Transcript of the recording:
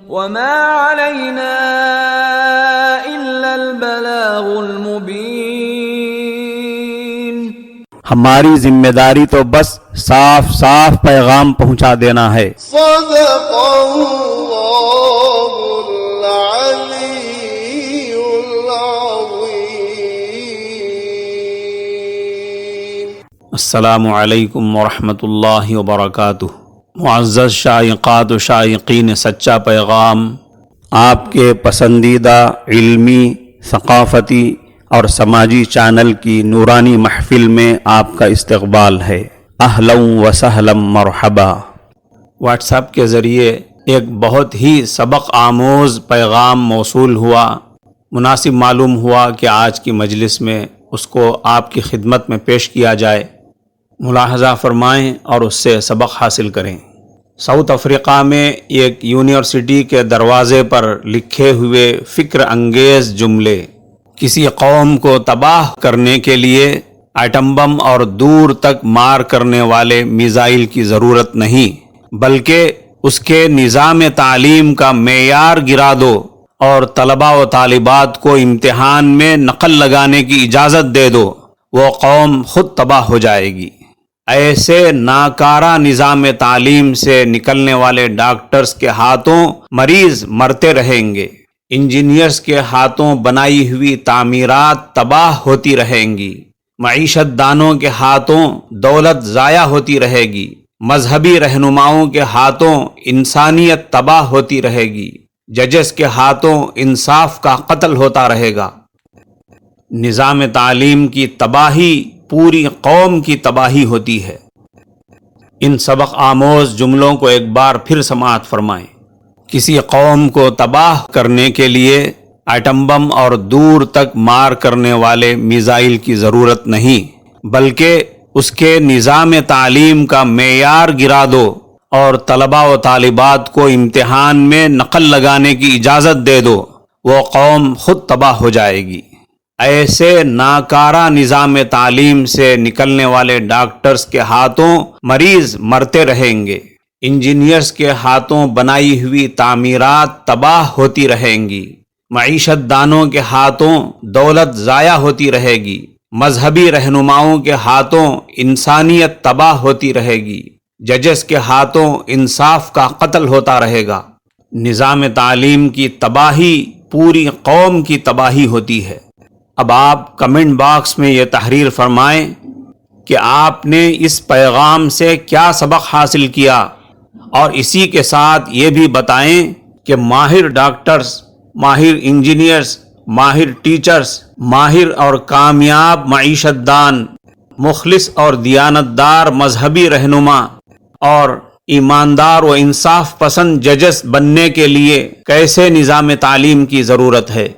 وما علينا إلا البلاغ المبين. ہماری ذمہ داری تو بس صاف صاف پیغام پہنچا دینا ہے. صدق اللہ العلی العظیم. السلام علیکم ورحمۃ اللہ وبرکاتہ. معزز شائقات و شائقین سچا پیغام، آپ کے پسندیدہ علمی، ثقافتی اور سماجی چینل کی نورانی محفل میں آپ کا استقبال ہے. اہلا و سہلا مرحبا. واٹس ایپ کے ذریعے ایک بہت ہی سبق آموز پیغام موصول ہوا. مناسب معلوم ہوا کہ آج کی مجلس میں اس کو آپ کی خدمت میں پیش کیا جائے. ملاحظہ فرمائیں اور اس سے سبق حاصل کریں. ساؤتھ افریقہ میں ایک یونیورسٹی کے دروازے پر لکھے ہوئے فکر انگیز جملے: کسی قوم کو تباہ کرنے کے لیے ایٹم بم اور دور تک مار کرنے والے میزائل کی ضرورت نہیں، بلکہ اس کے نظام تعلیم کا معیار گرا دو اور طلباء و طالبات کو امتحان میں نقل لگانے کی اجازت دے دو، وہ قوم خود تباہ ہو جائے گی. ایسے ناکارہ نظام تعلیم سے نکلنے والے ڈاکٹرز کے ہاتھوں مریض مرتے رہیں گے، انجینئرز کے ہاتھوں بنائی ہوئی تعمیرات تباہ ہوتی رہیں گی، معیشت دانوں کے ہاتھوں دولت ضائع ہوتی رہے گی، مذہبی رہنماؤں کے ہاتھوں انسانیت تباہ ہوتی رہے گی، ججز کے ہاتھوں انصاف کا قتل ہوتا رہے گا. نظام تعلیم کی تباہی پوری قوم کی تباہی ہوتی ہے. ان سبق آموز جملوں کو ایک بار پھر سماعت فرمائیں. کسی قوم کو تباہ کرنے کے لیے ایٹم بم اور دور تک مار کرنے والے میزائل کی ضرورت نہیں، بلکہ اس کے نظام تعلیم کا معیار گرا دو اور طلباء و طالبات کو امتحان میں نقل لگانے کی اجازت دے دو، وہ قوم خود تباہ ہو جائے گی. ایسے ناکارہ نظام تعلیم سے نکلنے والے ڈاکٹرز کے ہاتھوں مریض مرتے رہیں گے، انجینئرز کے ہاتھوں بنائی ہوئی تعمیرات تباہ ہوتی رہیں گی، معیشت دانوں کے ہاتھوں دولت ضائع ہوتی رہے گی، مذہبی رہنماؤں کے ہاتھوں انسانیت تباہ ہوتی رہے گی، ججز کے ہاتھوں انصاف کا قتل ہوتا رہے گا. نظام تعلیم کی تباہی پوری قوم کی تباہی ہوتی ہے. اب آپ کمنٹ باکس میں یہ تحریر فرمائیں کہ آپ نے اس پیغام سے کیا سبق حاصل کیا، اور اسی کے ساتھ یہ بھی بتائیں کہ ماہر ڈاکٹرز، ماہر انجینئرز، ماہر ٹیچرز، ماہر اور کامیاب معیشت دان، مخلص اور دیانتدار مذہبی رہنما اور ایماندار و انصاف پسند ججز بننے کے لیے کیسے نظام تعلیم کی ضرورت ہے.